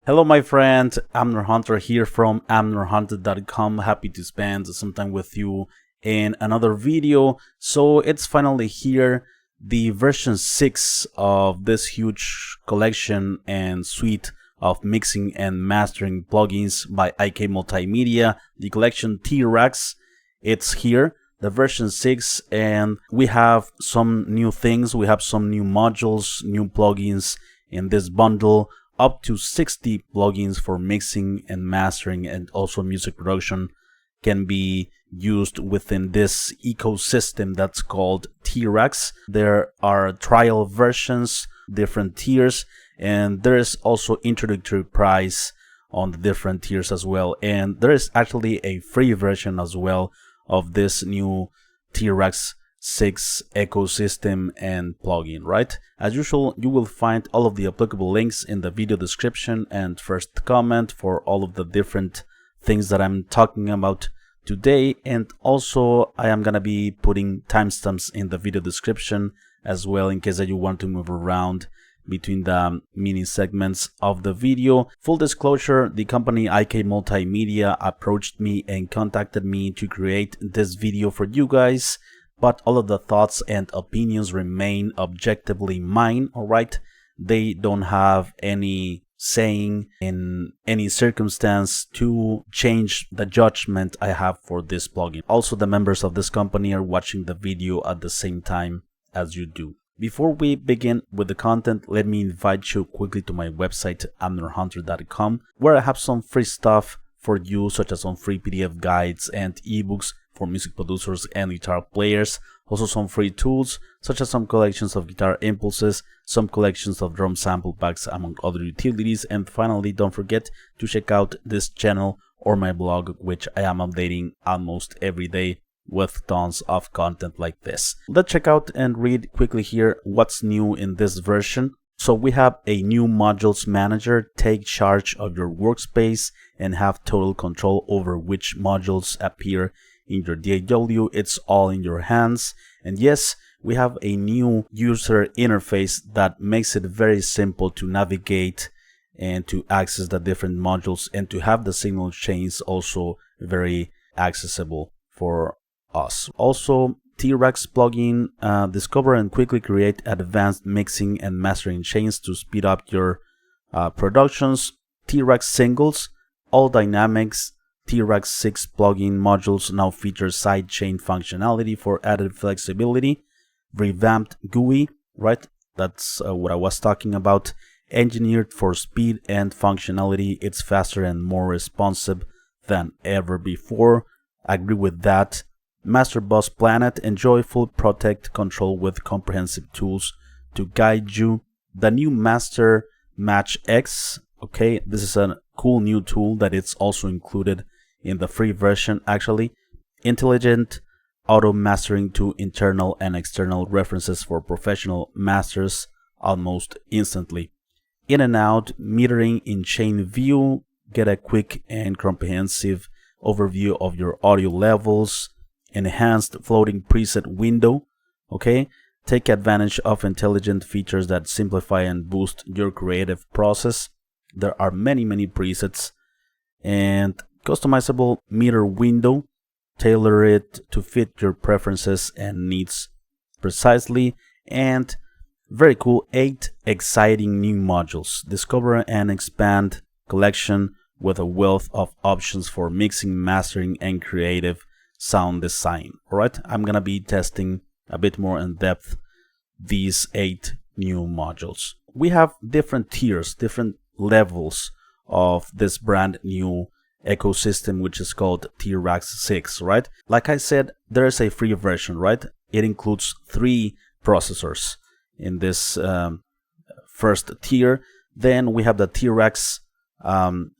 Hello my friend, Amner Hunter here from amnerhunter.com. Happy to spend some time with you in another video. So it's finally here, the version 6 of this huge collection and suite of mixing and mastering plugins by IK Multimedia, the collection T-Rex. It's here, the version 6, and we have some new things, we have some new modules, new plugins in this bundle. Up to 60 plugins for mixing and mastering and also music production can be used within this ecosystem that's called T-Rex. There are trial versions, different tiers, and there is also introductory price on the different tiers as well. And there is actually a free version as well of this new T-Rex 6 ecosystem and plugin, right? As usual, you will find all of the applicable links in the video description and first comment for all of the different things that I'm talking about today. And also I am gonna be putting timestamps in the video description as well, in case that you want to move around between the mini segments of the video. Full disclosure, the company IK Multimedia approached me and contacted me to create this video for you guys, but all of the thoughts and opinions remain objectively mine, alright? They don't have any saying in any circumstance to change the judgment I have for this plugin. Also, the members of this company are watching the video at the same time as you do. Before we begin with the content, let me invite you quickly to my website, amnerhunter.com, where I have some free stuff for you, such as some free PDF guides and ebooks for music producers and guitar players. Also some free tools, such as some collections of guitar impulses, some collections of drum sample packs, among other utilities. And finally, don't forget to check out this channel or my blog, which I am updating almost every day with tons of content like this. Let's check out and read quickly here what's new in this version. So we have a new modules manager. Take charge of your workspace and have total control over which modules appear in your DAW. It's all in your hands. And yes, we have a new user interface that makes it very simple to navigate and to access the different modules, and to have the signal chains also very accessible for us. Also, T-Rex plugin, discover and quickly create advanced mixing and mastering chains to speed up your productions. T-Rex singles, all dynamics. T-Rex 6 plugin modules now feature sidechain functionality for added flexibility. Revamped GUI, right? That's what I was talking about. Engineered for speed and functionality. It's faster and more responsive than ever before. I agree with that. Master Bus Planet, enjoy full protect control with comprehensive tools to guide you. The new Master Match X, okay, this is a cool new tool that it's also included in the free version actually. Intelligent auto mastering to internal and external references for professional masters almost instantly. In and out metering in chain view, get a quick and comprehensive overview of your audio levels. Enhanced floating preset window, okay, take advantage of intelligent features that simplify and boost your creative process. There are many presets. And customizable meter window, tailor it to fit your preferences and needs precisely. And very cool, 8 exciting new modules. Discover and expand collection with a wealth of options for mixing, mastering, and creative sound design. Alright, I'm gonna be testing a bit more in depth these 8 new modules. We have different tiers, different levels of this brand new ecosystem, which is called T-Rex 6, right? Like I said, there is a free version, right? It includes 3 processors in this first tier. Then we have the T-Rex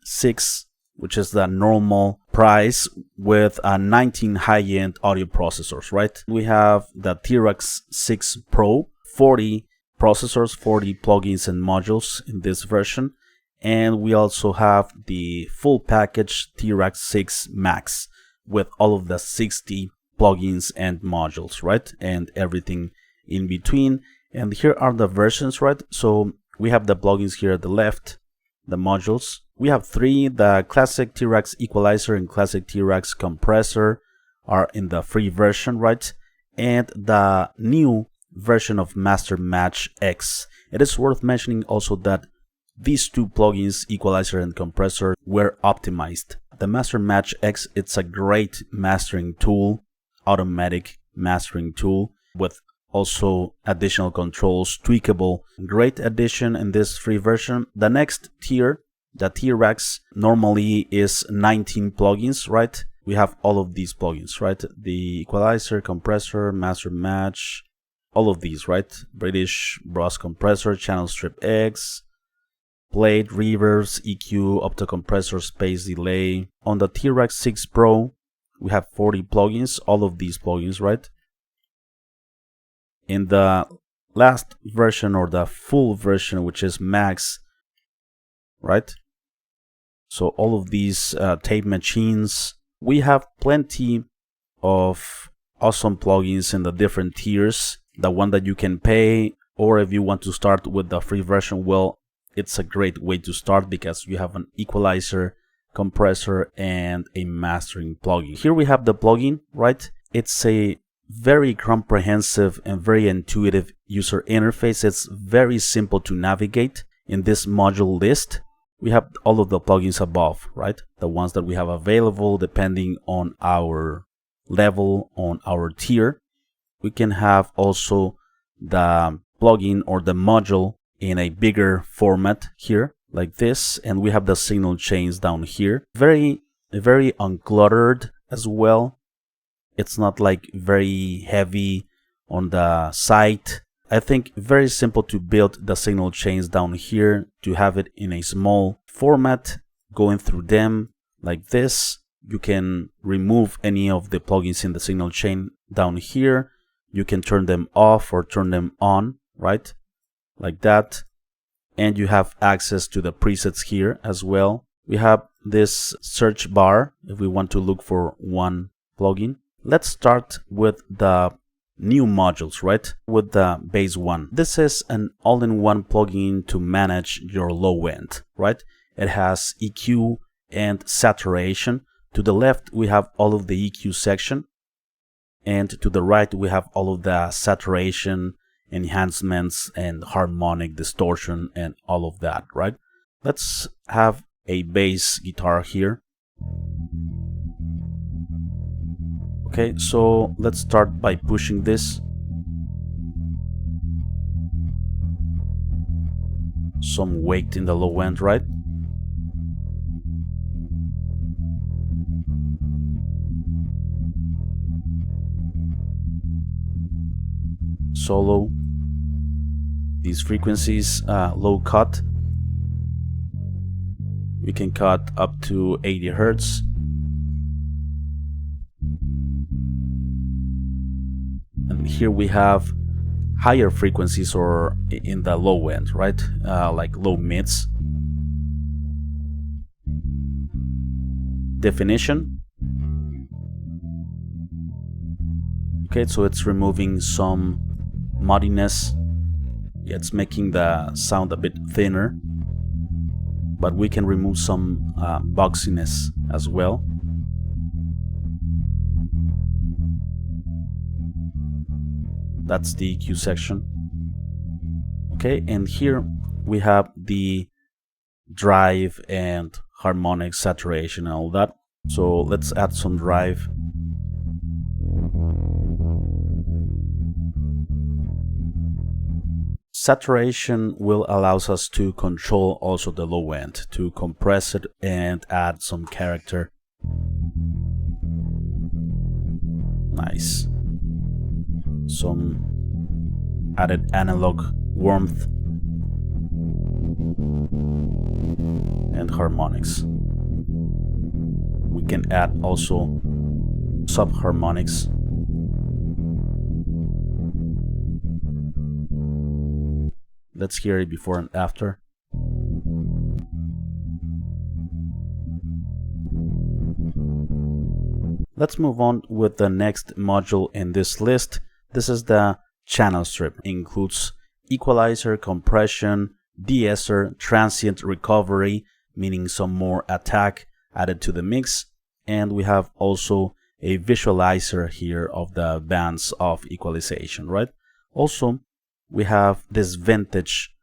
6, which is the normal price with 19 high-end audio processors, right? We have the T-Rex 6 Pro, 40 processors, 40 plugins and modules in this version. And we also have the full package T-Rex 6 Max with all of the 60 plugins and modules, right? And everything in between. And here are the versions, right? So we have the plugins here at the left, the modules. We have three. The classic T-Rex equalizer and classic T-Rex compressor are in the free version, right? And the new version of Master Match X. It is worth mentioning also that these two plugins, equalizer and compressor, were optimized. The Master Match X, it's a great mastering tool, automatic mastering tool with also additional controls, tweakable. Great addition in this free version. The next tier, the T-Rex, normally is 19 plugins, right? We have all of these plugins, right? The equalizer, compressor, master match, all of these, right? British Brass compressor, channel strip X, plate, reverbs, EQ, optocompressor, space delay. On the T-Rex 6 Pro, we have 40 plugins, all of these plugins, right? In the last version or the full version, which is Max, right? So all of these tape machines, we have plenty of awesome plugins in the different tiers. The one that you can pay, or if you want to start with the free version, well, it's a great way to start because you have an equalizer, compressor, and a mastering plugin. Here we have the plugin, right? It's a very comprehensive and very intuitive user interface. It's very simple to navigate. In this module list, we have all of the plugins above, right? The ones that we have available depending on our level, on our tier. We can have also the plugin or the module in a bigger format here, like this, and we have the signal chains down here. Very uncluttered as well. It's not like very heavy on the site. I think very simple to build the signal chains down here, to have it in a small format, going through them like this. You can remove any of the plugins in the signal chain down here. You can turn them off or turn them on, right? Like that. And you have access to the presets here as well. We have this search bar if we want to look for one plugin. Let's start with the new modules, right? With the base one. This is an all-in-one plugin to manage your low end, right? It has EQ and saturation. To the left, we have all of the EQ section. And to the right, we have all of the saturation, enhancements, and harmonic distortion, and all of that, right? Let's have a bass guitar here. Okay, so let's start by pushing this. Some weight in the low end, right? Solo. These frequencies, low cut. We can cut up to 80 Hertz. And here we have higher frequencies, or in the low end, right? Like low mids. Definition. Okay, so it's removing some muddiness. It's making the sound a bit thinner, but we can remove some boxiness as well. That's the EQ section. Okay, and here we have the drive and harmonic saturation and all that. So let's add some drive. Saturation will allow us to control also the low end, to compress it and add some character. Nice. Some added analog warmth and harmonics. We can add also sub-harmonics. Let's hear it before and after. Let's move on with the next module in this list. This is the channel strip. It includes equalizer, compression, de-esser, transient recovery, meaning some more attack added to the mix. And we have also a visualizer here of the bands of equalization, right? Also, we have this vintage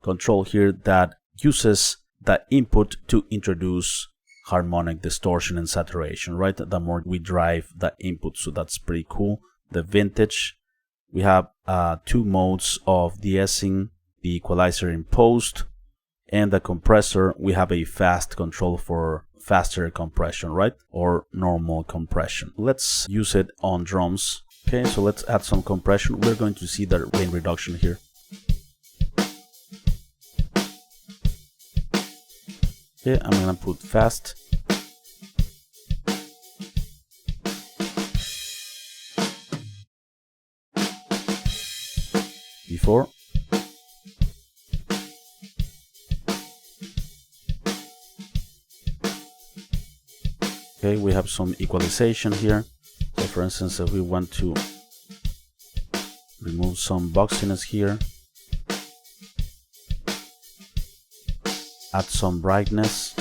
control here that uses the input to introduce harmonic distortion and saturation, right? The more we drive the input, so that's pretty cool. The vintage, we have 2 modes of de-essing, the equalizer in post, and the compressor, we have a fast control for faster compression, right? Or normal compression. Let's use it on drums. Okay, so let's add some compression. We're going to see the gain reduction here. Okay, I'm gonna put fast. Before. Okay, we have some equalization here. So for instance, if we want to remove some boxiness here, add some brightness,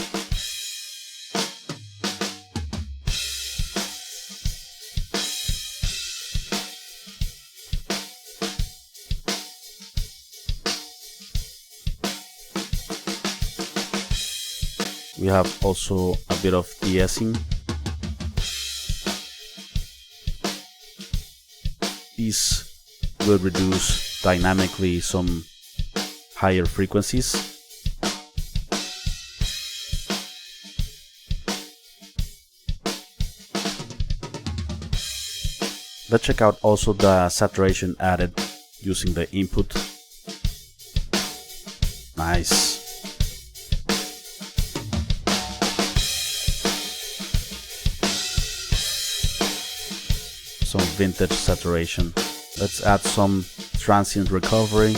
we have also a bit of de-essing. These will reduce dynamically some higher frequencies. Let's check out also the saturation added using the input. Nice. Some vintage saturation. Let's add some transient recovery.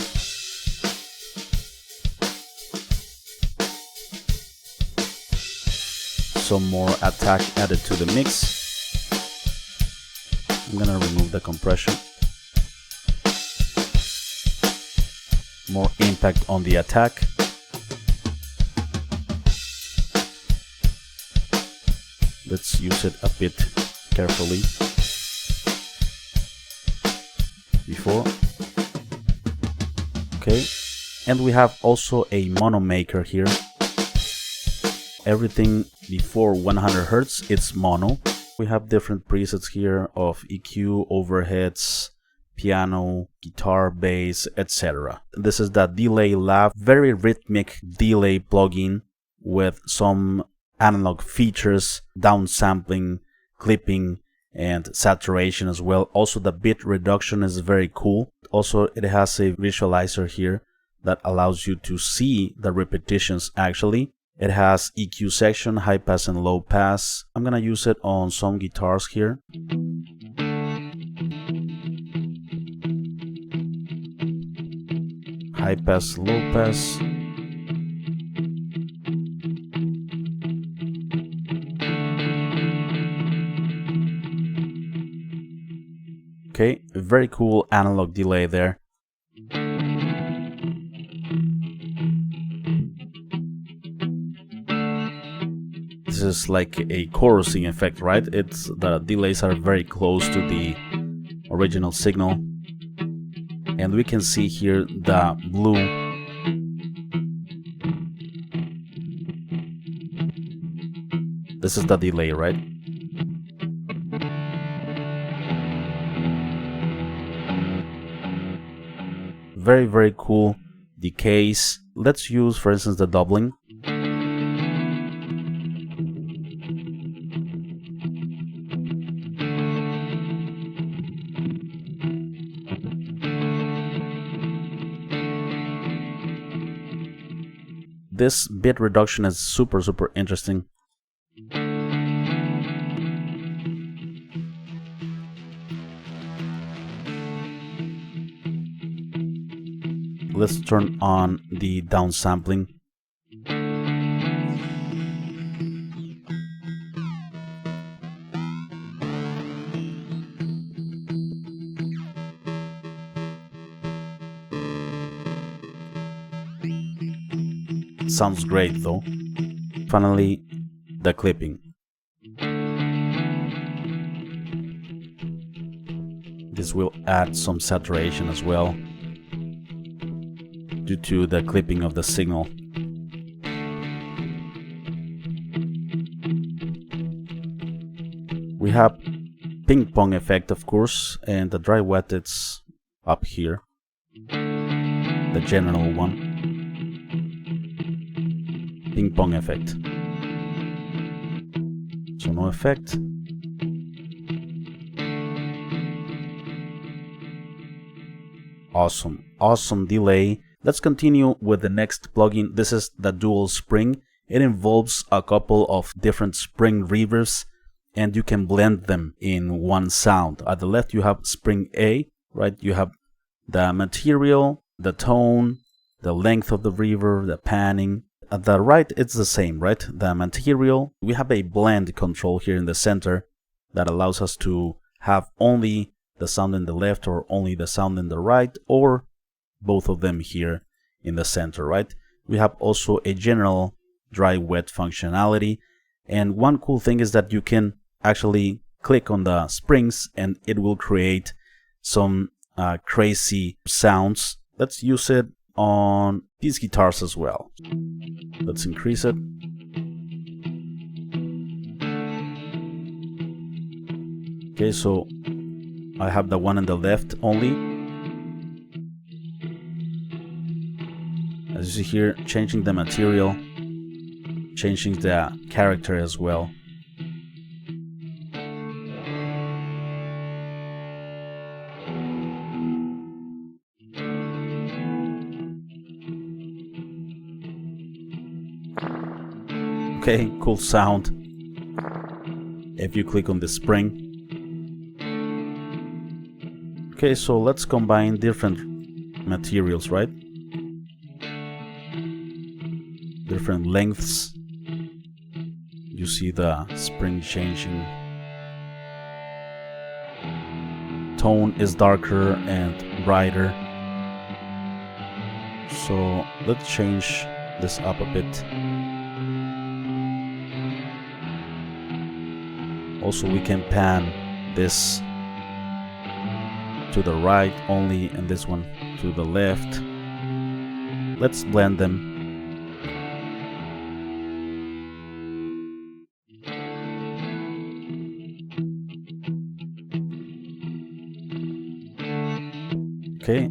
Some more attack added to the mix. I'm gonna remove the compression. More impact on the attack. Let's use it a bit carefully. Before. Okay, and we have also a mono maker here. Everything before 100 Hz, it's mono. We have different presets here of EQ, overheads, piano, guitar, bass, etc. This is the Delay Lab, very rhythmic delay plugin with some analog features, downsampling, clipping, and saturation as well. Also, the bit reduction is very cool. Also, it has a visualizer here that allows you to see the repetitions actually. It has EQ section, high pass and low pass. I'm gonna use it on some guitars here. High pass, low pass. Okay, very cool analog delay there. This is like a chorusing effect, right? It's the delays are very close to the original signal. And we can see here the blue. This is the delay, right? Very, very cool decays. Let's use, for instance, the doubling. This bit reduction is super, super interesting. Let's turn on the downsampling. sounds great though. Finally, the clipping. This will add some saturation as well due to the clipping of the signal. We have ping pong effect, of course, and the dry wet, it's up here, the general one. Ping pong effect. So no effect. Awesome delay. Let's continue with the next plugin. This is the dual spring. It involves a couple of different spring reverbs, and you can blend them in one sound. At the left you have spring A, right? You have the material, the tone, the length of the reverb, the panning. At the right it's the same, right? The material. We have a blend control here in the center that allows us to have only the sound in the left or only the sound in the right, or both of them here in the center, right? We have also a general dry wet functionality, and one cool thing is that you can actually click on the springs and it will create some crazy sounds. Let's use it on these guitars as well. Let's increase it. Okay, so I have the one on the left only. As you see here, changing the material, changing the character as well. Okay, cool sound. If you click on the spring. Okay, so let's combine different materials, right? Different lengths. You see the spring changing. Tone is darker and brighter. So let's change this up a bit. Also, we can pan this to the right only and this one to the left. Let's blend them. Okay,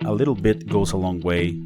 a little bit goes a long way.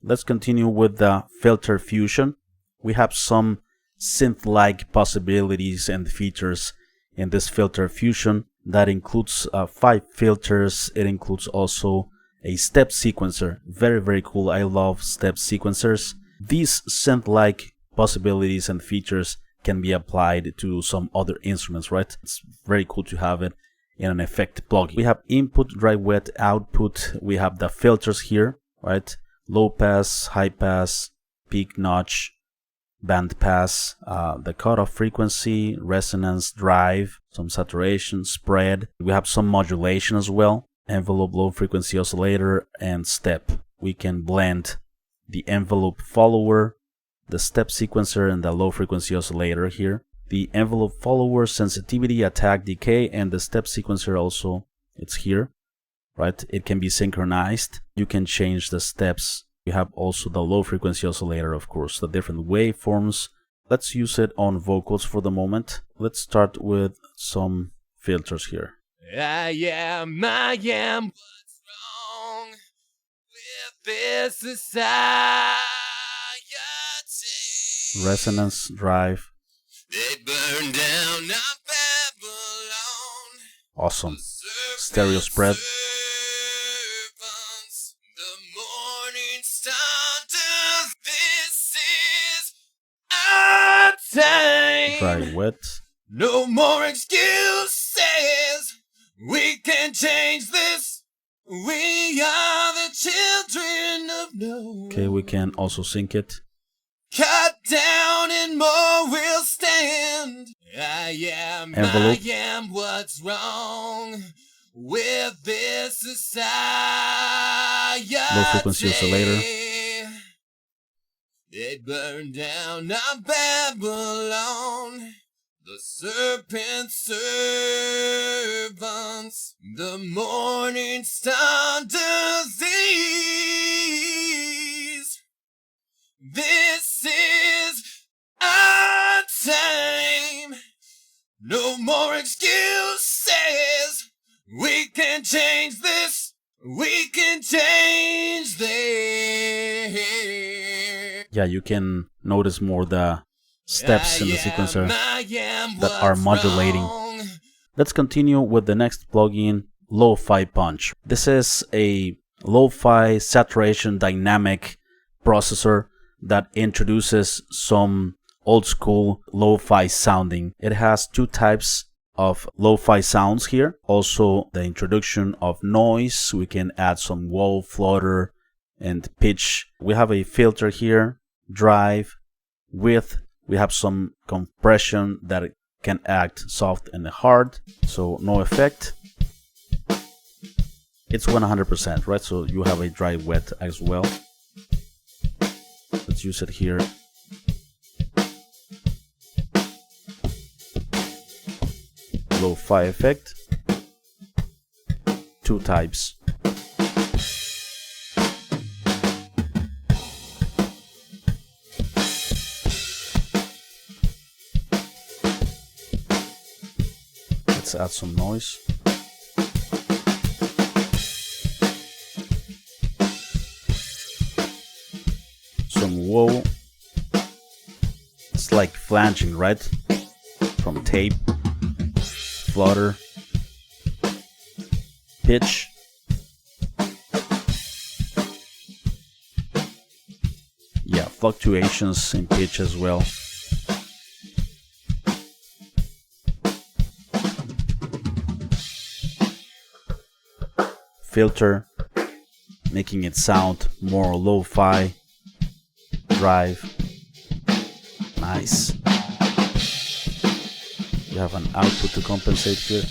Let's continue with the filter fusion. We have some synth-like possibilities and features in this filter fusion. That includes 5 filters. It includes also a step sequencer. Very cool. I love step sequencers. These synth-like possibilities and features can be applied to some other instruments, right? It's very cool to have it in an effect plugin. We have input, dry wet, output. We have the filters here, right? Low pass, high pass, peak notch, band pass, the cutoff frequency, resonance, drive, some saturation, spread. We have some modulation as well, envelope, low frequency oscillator, and step. We can blend the envelope follower, the step sequencer, and the low frequency oscillator here. The envelope follower, sensitivity, attack, decay, and the step sequencer also, it's here, right? It can be synchronized. You can change the steps. We have also the low frequency oscillator, of course, the different waveforms. Let's use it on vocals for the moment. Let's start with some filters here. I am what's wrong with this society. Resonance, drive. They burn down our Babylon. Awesome. Stereo spread. The morning starters. This is our time. Dry wet. No more excuses. We can change this. We are the children of no. Okay, we can also sync it. Cut down and more will stand. I Envelope. am what's wrong with this society. Low frequency oscillator. They burned down our Babylon, the serpent servants, the morning star disease. This is our time. No more excuses. We can change this. We can change this. Yeah, you can notice more the steps in the sequencer that are modulating. Let's continue with the next plugin, Lo-Fi Punch. This is a lo-fi saturation dynamic processor that introduces some old school lo-fi sounding. It has two types of lo-fi sounds here. Also the introduction of noise. We can add some wall, flutter, and pitch. We have a filter here, drive, width. We have some compression that can act soft and hard, so no effect. It's 100%, right? So you have a dry wet as well. Let's use it here. Lo-fi effect. Two types. Let's add some noise. Some whoa. It's like flanging, right? From tape. Flutter. Pitch. Yeah, fluctuations in pitch as well. Filter, making it sound more lo-fi. Drive. Nice. You have an output to compensate here.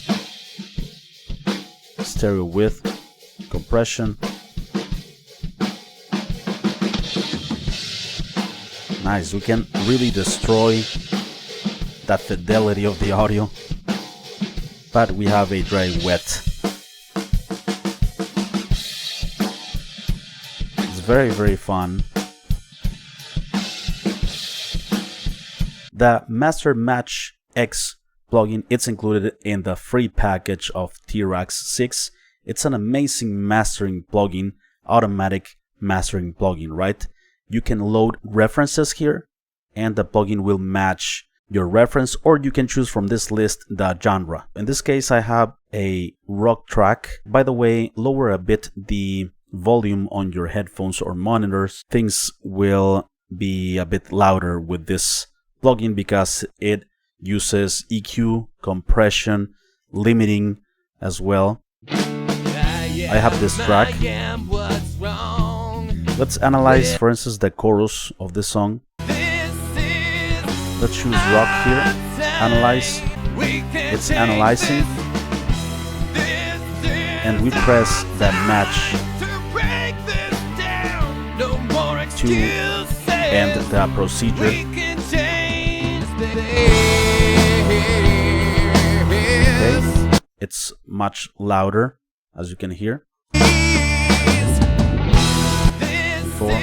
Stereo width, compression. Nice, we can really destroy that fidelity of the audio, but we have a dry wet. It's very, very fun. The Master Match X plugin, it's included in the free package of T-Rax 6. It's an amazing mastering plugin, automatic mastering plugin, right? You can load references here and the plugin will match your reference, or you can choose from this list the genre. In this case, I have a rock track. By the way, lower a bit the volume on your headphones or monitors. Things will be a bit louder with this plugin because it uses EQ, compression, limiting as well. I have this track. Let's analyze, for instance, the chorus of this song. Let's choose rock here. Analyze. It's analyzing. And we press that match to end the procedure. Okay. It's much louder, as you can hear. Before.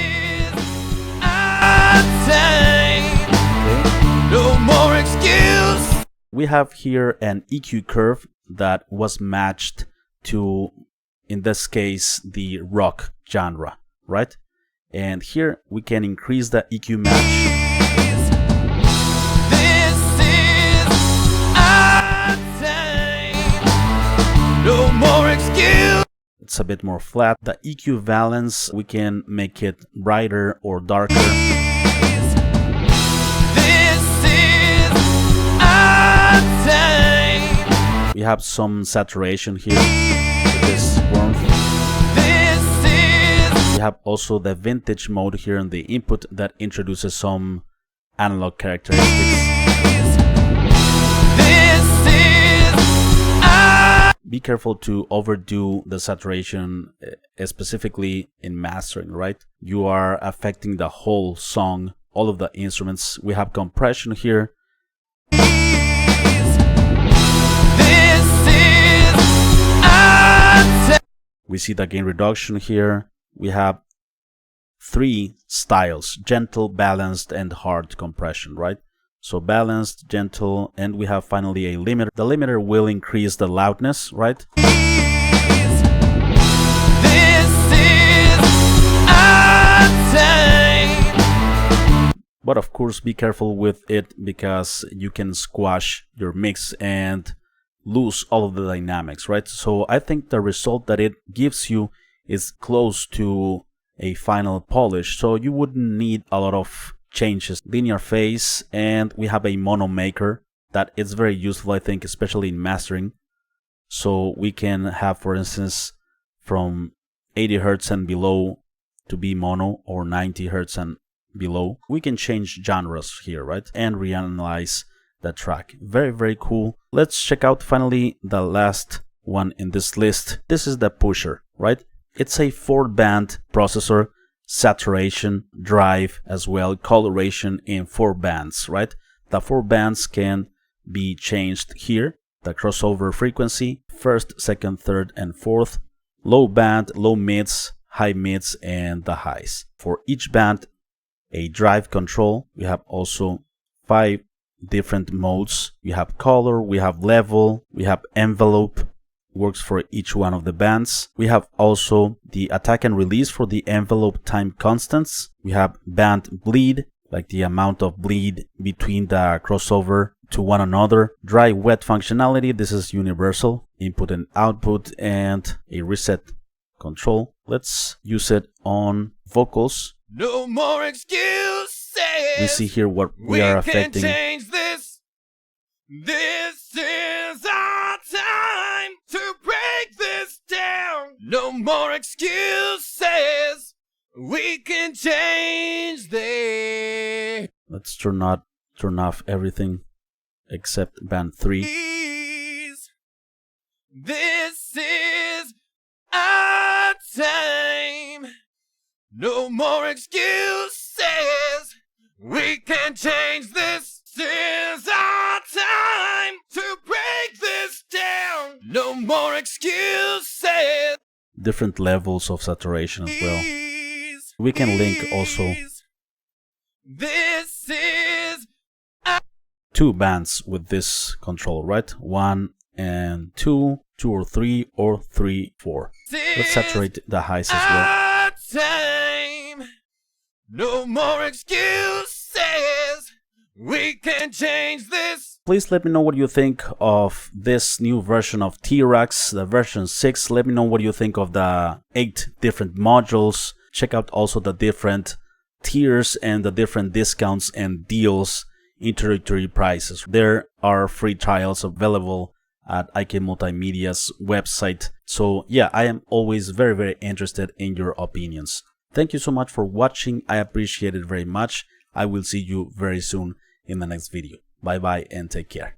No more excuse. We have here an EQ curve that was matched to, in this case, the rock genre, right? And here we can increase the EQ match. This is our time. No more excuse. It's a bit more flat. The EQ valence, we can make it brighter or darker. We have some saturation here with this warmth. We have also the vintage mode here in the input that introduces some analog characteristics. be careful to overdo the saturation, specifically in mastering, right? You are affecting the whole song, all of the instruments. We have compression here. We see the gain reduction here. We have 3 styles: gentle, balanced, and hard compression, right? So balanced, gentle, and we have finally a limiter. The limiter will increase the loudness, right? But of course, be careful with it because you can squash your mix and lose all of the dynamics, right? So I think the result that it gives you is close to a final polish, so you wouldn't need a lot of changes. Linear phase, and we have a mono maker that is very useful, I think, especially in mastering. So we can have, for instance, from 80 Hz and below to be mono, or 90 Hz and below. We can change genres here, right? And reanalyze the track. Very, very cool. Let's check out finally the last one in this list. This is the pusher, right? It's a 4-band processor, saturation, drive, as well, coloration in 4 bands, right? The 4 bands can be changed here. The crossover frequency, 1st, 2nd, 3rd, and 4th. Low band, low mids, high mids, and the highs. For each band, a drive control. We have also 5 different modes. We have color, we have level, we have envelope. Works for each one of the bands. We have also the attack and release for the envelope time constants. We have band bleed, like the amount of bleed between the crossover to one another. Dry wet functionality, this is universal. Input and output, and a reset control. Let's use it on vocals. No more excuses. We see here what we are affecting. Can change this. This is our time to break this down. No more excuses. We can change this. Let's turn off everything except band 3. This is our time. No more excuses. We can change this. This is our time to break this down. No more excuses. Different levels of saturation as well. We can link also this is 2 bands with this control, right? 1 and 2, 2 or 3, or 3, 4. Let's saturate the highs as well. Time. No more excuses. We can change this. Please let me know what you think of this new version of T-Rex, the version 6. Let me know what you think of the 8 different modules. Check out also the different tiers and the different discounts and deals, introductory prices. There are free trials available at IK Multimedia's website. So yeah, I am always very, very interested in your opinions. Thank you so much for watching. I appreciate it very much. I will see you very soon in the next video. Bye bye and take care.